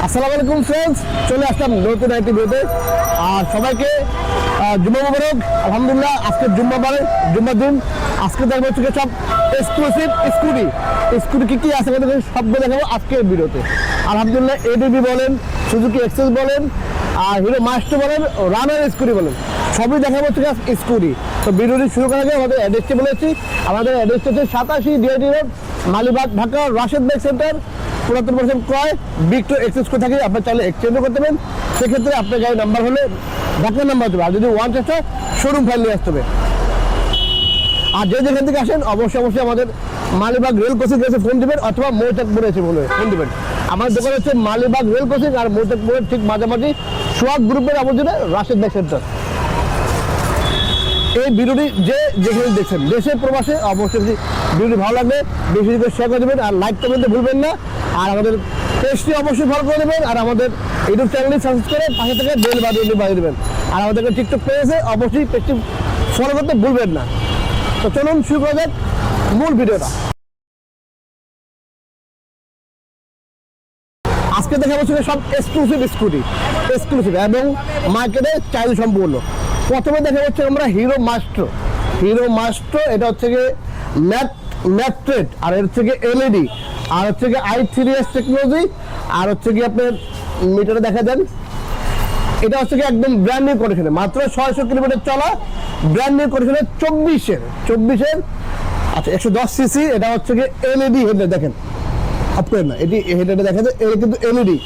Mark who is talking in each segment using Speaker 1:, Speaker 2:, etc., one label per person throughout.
Speaker 1: আসসালামু আলাইকুম ফ্রেন্ডস, চলে আসলাম নতুন একটি ভিডিওতে। আর সবাইকে জুম্মা মুবারক। আলহামদুলিল্লাহ, আজকে জুম্মার দিন। আজকে দেখবো হচ্ছে সব এক্সক্লুসিভ স্কুটি কি কি আছে সবগুলো দেখাবো আজকের ভিডিওতে। আলহামদুলিল্লাহ, এডিবি বলেন, সুজুকি এক্সেস বলেন, আর হিরো মাস্টার বলেন, রানার স্কুটি বলেন, সবই দেখাবো হচ্ছে স্কুটি। তো ভিডিওটি শুরু করার আগে আমাদের অ্যাড্রেসটি বলেছি। আমাদের অ্যাড্রেসটি হচ্ছে 87 DIT road, Malibagh, Dhaka, Rashed bike centre. 75% ক্রয় বিক্রয় এক্সচেঞ্জ করে থাকি। আপনি চাইলে এক্সচেঞ্জও করতে পারেন। সেক্ষেত্রে আপনার গাড়ির নাম্বার হলে ঢাকার নাম্বার হতে হবে, আর যদি ওয়ান চেষ্টা শোরুম ফাইল নিয়ে আসতে হবে। আর যেখান থেকে আসেন অবশ্যই আমাদের মালিবাগ রেল কোচিং এসে ফোন দিবেন, অথবা মৌচাকপুরে এসে ফোন দিবেন। আমার দোকান হচ্ছে মালিবাগ রেল কোচিং আর মৌচাকপুরের ঠিক মাঝামাঝি সোহাগ গ্রুপের অপোজিটে রাশেদ বাইক সেন্টার। এই ভিডিওটি যেখানে দেখছেন দেশে প্রবাসে, অবশ্যই ভিডিওটি ভালো লাগলে বেশি করে শেয়ার করে দেবেন, আর লাইক কমেন্টে ভুলবেন না। আর আমাদের পেজটি অবশ্যই ফলো করে দেবেন, আর আমাদের ইউটিউব চ্যানেলটি সাবস্ক্রাইব করে পাশে থেকে বেল বাজিয়ে দেবেন। আর আমাদেরকে টিকটক পেজে অবশ্যই পেজটি ফলো করতে ভুলবেন না। তো চলুন শুরু করা যাক মূল ভিডিওটা। আজকে দেখা যাচ্ছে সব এক্সক্লুসিভ স্কুটি এবং মার্কেটে চাহিদা সম্পূর্ণ। প্রথমে দেখা যাচ্ছে আমরা হিরো মাস্ট্রো, এটা হচ্ছে গিয়ে ম্যাট্রেট, আর এর হচ্ছে গিয়ে এলইডি, আর হচ্ছে গিয়ে i3s টেকনোলজি, আর হচ্ছে গিয়ে আপনার মিটারে দেখা দেন। এটা হচ্ছে গিয়ে একদম ব্র্যান্ড নিউ কন্ডিশনে, মাত্র 600 কিলোমিটার চলা, ব্র্যান্ড নিউ কন্ডিশনে 24-এর আচ্ছা 110 সিসি। এটা হচ্ছে গিয়ে এলইডি হেডলাইট, দেখেন অফ করেন না, এটি হেডলাইটে দেখা যায়, এটা কিন্তু এলইডি।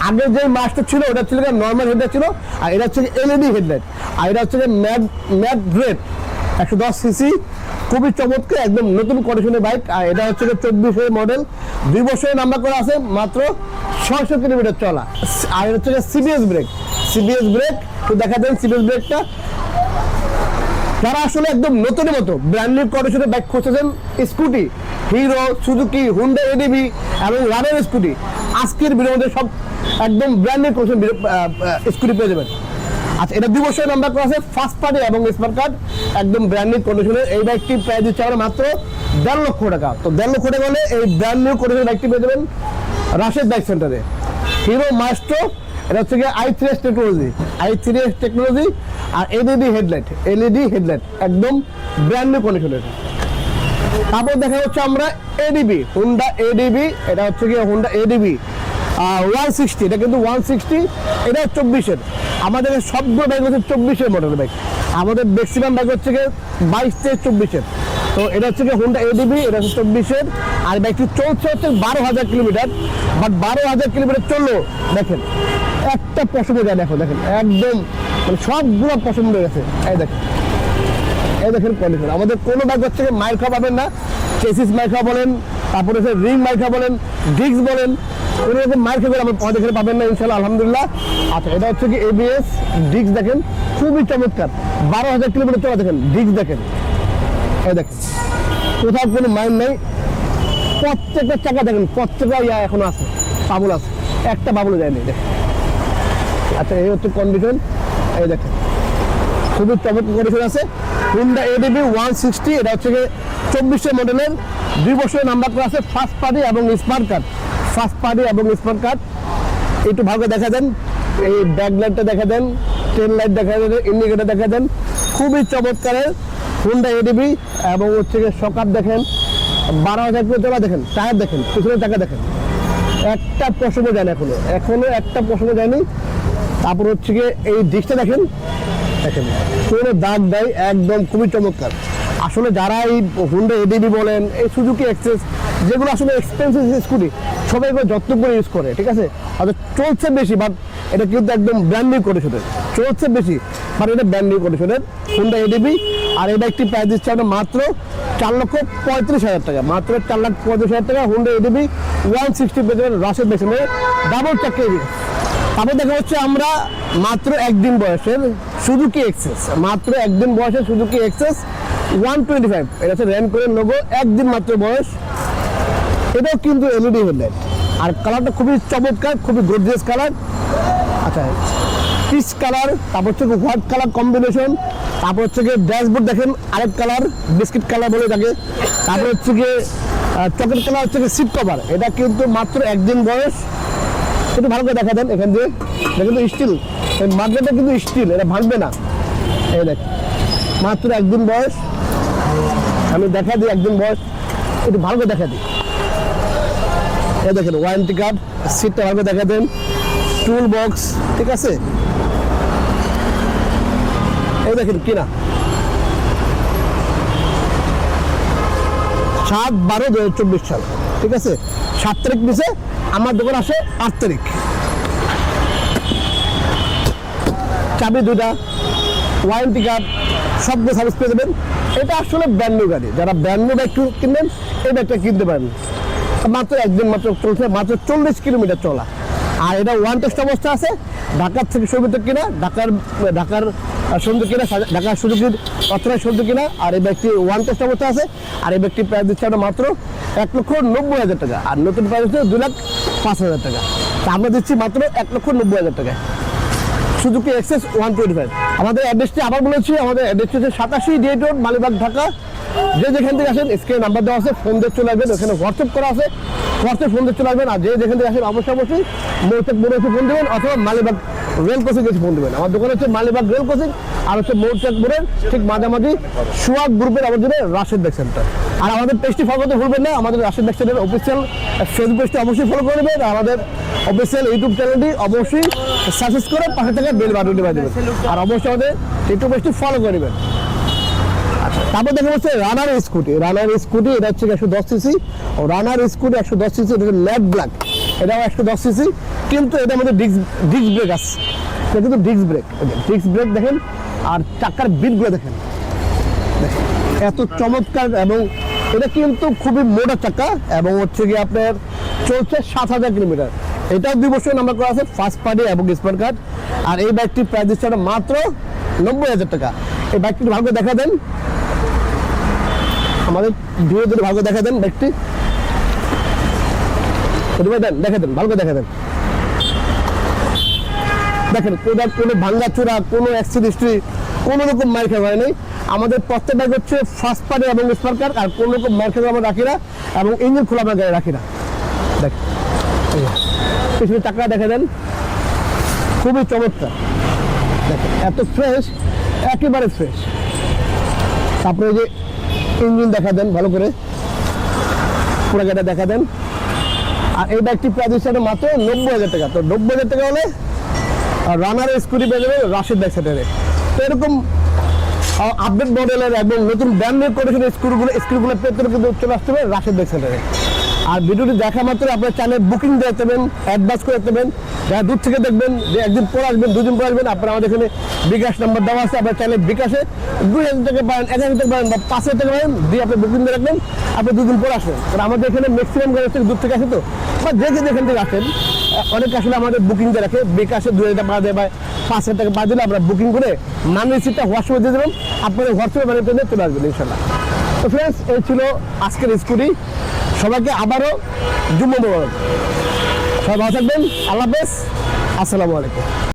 Speaker 1: আগের যে মাস্টার ছিল ওটা ছিল নর্মাল হেডলাইট ছিল, আর এটা হচ্ছে এলইডি হেডলাইট। আর এটা হচ্ছে ম্যাট গ্রেড 110 সিসি, খুবই চমৎকার, একদম নতুন কন্ডিশনের বাইক। আর এটা হচ্ছে 24-এর মডেল, 2 বছরের নাম্বার করা আছে, মাত্র 600 কিলোমিটার চলা। আর এটা হচ্ছে সিবিএস ব্রেক তো দেখা দেন সিবিএস ব্রেকটা। যারা আসলে একদম নতুনের মতো ব্র্যান্ড নিউ কন্ডিশনের বাইক খুঁজতেছেন, scooty hero, Suzuki, Honda ADB এবং রানার স্কুটি, আজকের ভিডিওর মধ্যে সব একদম ব্র্যান্ড নিউ কন্ডিশন স্কুটি পেয়ে যাবেন। আচ্ছা, এটা 2 বছরের নাম্বার করা আছে, ফার্স্ট পার্টি এবং স্মার্ট কার্ড, একদম ব্র্যান্ড নিউ কন্ডিশনের। এই বাইকটি প্রায় দিচ্ছে আমরা মাত্র 1.5 লক্ষ টাকা। তো 1.5 লক্ষ টাকা হলে এই ব্র্যান্ড নিউ কন্ডিশনের বাইকটি পেয়ে যাবেন রাশেদ বাইক সেন্টারে। হিরো মাস্ট্রো, এটা হচ্ছে গিয়ে i3s টেকনোলজি, আর এলইডি হেডলাইট, একদম ব্র্যান্ড নিউ কন্ডিশনের। তারপর দেখা হচ্ছে আমরা হুন্ডা এডিবি, এটা হচ্ছে গিয়ে হুন্ডা এডিবি 160, এটা কিন্তু 160, এটা 24-এর। আমাদের সবগুলো বাইক হচ্ছে 24-এর মডেলের বাইক। আমাদের ম্যাক্সিমাম বাইক হচ্ছে গিয়ে 22-24-এর। তো এটা হচ্ছে গিয়ে হুন্ডা এডিবি, এটা হচ্ছে 24-এর। আর বাইকটি চলছে হচ্ছে 12,000 কিলোমিটার, বাট 12,000 কিলোমিটার চললো দেখেন একটা পছন্দ যায়, দেখেন একদম মানে সবগুলো পছন্দ হয়ে গেছে। এই দেখেন কন্ডিশন। আমাদের কোনো বাইক হচ্ছে মাইর খাওয়া পাবেন না, চেসিস মাইর খাওয়া বলেন, তারপরে হচ্ছে রিং মাইর খাওয়া বলেন, ডিস্ক বলেন, কোনো রকম মাইর খাবে আমাদের এখানে পাবেন না ইনশাল্লাহ, আলহামদুলিল্লাহ। আচ্ছা, এটা হচ্ছে কি এবিএস ডিস্ক, দেখেন খুবই চমৎকার, 12,000 কিলোমিটার চলা, দেখেন ডিস্ক দেখেন, এই দেখেন কোথাও কোনো মাইর নেই। প্রত্যেকটা চাকা দেখেন, প্রত্যেকটা এখনো আছে, বাবুল আছে, একটা বাবুল যায়নি দেখেন। আচ্ছা, এই হচ্ছে কন্ডিশন, এই দেখেন খুবই চমৎকার কন্ডিশন আছে। হুন্ডা এডিবি 160, এটা হচ্ছে গিয়ে 24-এর মডেলের, 2 বছরের নাম্বার করা আছে, ফার্স্ট পার্টি এবং স্মার্ট কার্ড। একটু ভালো দেখা দেন, এই ব্যাক লাইটটা দেখা দেন, টেল লাইট দেখা দেন, ইন্ডিকেটার দেখা দেন, খুবই চমৎকারের হুন্ডা এডিবি। এবং হচ্ছে গিয়ে সকাপ দেখেন, 12,000 কিলোমিটার দেখেন, টায়ার দেখেন, পিছনের চাকা দেখেন, একটা পশমও যায় না, এখনো একটা পশমও যায়নি। তারপর হচ্ছে গিয়ে এই ডিস্কটা দেখেন কোনো দাগ দেয়, একদম খুবই চমৎকার। আসলে যারা এই হুন্ডা এডিবি বলেন, এই সুজুকি এক্সেস, যেগুলো আসলে এক্সপেন্সিভ স্কুটি, সবাই এগুলো যত্ন করে ইউজ করে, ঠিক আছে। হয়তো চলছে বেশি, বাট এটা কিন্তু একদম ব্র্যান্ড নিউ কন্ডিশনের, চলছে বেশি বাট এটা ব্র্যান্ড নিউ কন্ডিশনের হুন্ডা এডিবি। আর এই বাইকটি প্রাইস দিচ্ছে আমরা মাত্র 4,35,000 টাকা, মাত্র 4,35,000 টাকা হুন্ডা এডিবি 160 পেয়ে রাশেদ বাইক সেন্টারে, ডাবল চাকা। তারপর দেখা হচ্ছে আমরা মাত্র একদিন বয়সের সুজুকি এক্সেস, 125, এটা হচ্ছে র্যানকোরের লোগো, একদিন মাত্র বয়স। এটাও কিন্তু এলইডি হেডলাইট, আর কালারটা খুবই চমৎকার, খুবই গর্জিয়াস কালার। আচ্ছা, পিচ কালার, তারপর হচ্ছে হোয়াইট কালার কম্বিনেশন, তারপর হচ্ছে গিয়ে ড্যাশবোর্ড দেখেন আরেক কালার, বিস্কিট কালার বলে থাকে। তারপর হচ্ছে গিয়ে চকলেট কালার হচ্ছে সিট কভার, এটা কিন্তু মাত্র একদিন বয়স। একটু ভালো করে দেখা দেন এখান দিয়ে, এটা কিন্তু স্টিল, মার্কেটটা কিন্তু স্টিল, এটা ভাঙবে না। এই দেখ মাত্র একদিন বয়স, আমি দেখা দিই একদিন বয়স, একটু ভালো করে দেখা দিই। এই দেখেন ওয়ারেন্টি কার্ড, সিটটা ভালো করে দেখা দেন, টুল বক্স, ঠিক আছে। এই দেখেন কিনা 7/12/2024 সাল, ঠিক আছে। 7 তারিখ নিচে, আমার দোকান আসে 8 তারিখ। চাবি 2টা, ওয়ারেন্টি কার্ড, সবগুলো সার্ভিস পেয়ে যাবেন। এটা আসলে ব্র্যান্ড নিউ গাড়ি, যারা ব্র্যান্ড নিউ বাইক কিনবেন এই বাইকটা কিনতে পারেন। মাত্র একদিন মাত্র চলছে, মাত্র 40 কিলোমিটার চলা। আর এটা ওয়ান টেস্ট অবস্থা আছে, ঢাকার থেকে সৈকত কিনা, ঢাকার সন্ধ্যে কিনা, ঢাকার সুযোগের অথরাইজ সন্ধ্যে কিনা। আর এই ব্যক্তি ওয়ান টেস্ট অবস্থা আছে। আর এই ব্যক্তি প্রাইস দিচ্ছে আমরা মাত্র 1,90,000 টাকা। আর নতুন প্রাইস হচ্ছে 2,05,000 টাকা। তা আমরা দিচ্ছি মাত্র 1,90,000 টাকা সুজুকি এক্সেস 125। আমাদের অ্যাড্রেসটি আবার বলেছি, আমাদের অ্যাড্রেসটি হচ্ছে 87 ডি রোড, মালিবাগ, ঢাকা। যে যেখান থেকে আসেন স্ক্রিনে নাম্বার দেওয়া আছে, ফোন দিয়ে চলে আসবেন। ওখানে হোয়াটসঅ্যাপ করা আছে, হোয়াটসঅ্যাপ ফোন দিয়ে চলে আসবেন। আর যে যেখান থেকে আসেন অবশ্যই মোড়চেক মোড়ে এসে ফোন দেবেন, অথবা মালিবাগ রেল কোচিং এসে ফোন দেবেন। আমার দোকান হচ্ছে মালিবাগ রেল কোচিং, আর হচ্ছে মোড়চেক মোড়ের ঠিক মাঝামাঝি সোহাগ গ্রুপের আবর্জনে রাশেদ ব্যাগ সেন্টার। আর আমাদের পেজটি ফলো করতে ভুলবেন না, আমাদের রাশেদ ব্যাগ সেন্টারের অফিসিয়াল ফেসবুক পেজটি অবশ্যই ফলো করে নেবেন। আর আমাদের অফিসিয়াল ইউটিউব চ্যানেলটি অবশ্যই সাবস্ক্রাইব করে পাশে থেকে বেল বাটনটি বাজিয়ে দেবেন। আর অবশ্যই আমাদের ইউটিউব পেজটি ফলো করে নেবেন। তারপর দেখা যাচ্ছে রানার স্কুটি। এটা হচ্ছে 110 সিসি। রানার স্কুটি 110 সিসি, এটা হচ্ছে ম্যাট ব্ল্যাক, এটাও 110 সিসি। কিন্তু এটার মধ্যে ডিস্ক ব্রেক আছে, এটা কিন্তু ডিস্ক ব্রেক দেখেন। আর চাকার বিটগুলো দেখেন, এত চমৎকার। এবং এটা কিন্তু খুবই মোটা চাকা, এবং হচ্ছে কি আপনার চলছে 7,000 কিলোমিটার। এটাও 2 বছর নাম্বার করা আছে, ফার্স্ট পার্টি এবং স্মার্ট কার্ড। আর এই বাইকটির প্রাইস দিচ্ছে মাত্র 90,000 টাকা। এই বাইকটি ভালো করে দেখা দেন, আমাদের ধীরে ধীরে ভালো করে দেখা দেন বাইকটি, দেখা দেন ভালো করে দেখা দেন। দেখেন কোনো ভাঙ্গা চূড়া, কোনো অ্যাক্সিডেন্ট হিস্ট্রি, কোনো রকম মার খাওয়া হয় নাই। আমাদের প্রত্যেক বাইক হচ্ছে ফার্স্ট পার্টি এবং স্মার্ট কার্ড। আর কোনো রকম মার খাওয়া আমরা রাখি না, এবং ইঞ্জিন খোলা আমরা গাড়ি রাখি না। দেখ পিছনে চাকা দেখা দেন, খুবই চমৎকার। দেখেন এত ফ্রেশ, একেবারে ফ্রেশ। তারপরে যে ইঞ্জিন দেখা দেন ভালো করে, পুরো গাড়িটা দেখা দেন। আর এই বাইকটি প্রাইস হিসাবে মাত্র 90,000 টাকা। তো 90,000 টাকা হলে রানার স্কুটি পেয়ে যাবে রাশেদ ব্যাগ সেন্টারে। তো এরকম আপডেট মডেলের এবং নতুন ব্র্যান্ড নিউ কন্ডিশনের স্ক্রুগুলো পেতে কিন্তু চলে আসতে হবে রাশেদ ব্যাগ সেন্টারে। আর ভিডিওটি দেখা মাত্র আপনার চ্যানেল বুকিং দিয়ে দেবেন, অ্যাডভান্স করে দেবেন। যারা দূর থেকে দেখবেন, যে একদিন পর আসবেন, 2 দিন পর আসবেন, আপনারা আমাদের এখানে বিকাশ নাম্বার দেওয়া আছে। আপনার চ্যানেল বিকাশে 2,000 টাকা পাবেন, 1,000 টাকা পাবেন, বা 5,000 টাকা পাবেন, দিয়ে আপনি বুকিং দিয়ে রাখবেন। আপনি 2 দিন পর আসবেন। কারণ আমাদের এখানে ম্যাক্সিমাম গাড়ি থেকে দূর থেকে আসে, তো বা যেখান থেকে আসেন, অনেকে আসলে আমাদের বুকিং দিয়ে রাখে। বিকাশে 2,000 টাকা দেয় বা 5,000 টাকা দিলে আমরা বুকিং করে মান রিসিপ্টটা হোয়াটসঅ্যাপে দিয়ে দেবেন। আপনাদের হোয়াটসঅ্যাপে মানে পেয়ে চলে আসবেন ইনশাল্লাহ। তো ফ্রেন্ডস, এই ছিল আজকের স্কুটি। সবাইকে আবারও জুম্মা মোবারক। সবাই ভালো থাকবেন। আল্লাহ হাফেজ, আসসালামু আলাইকুম।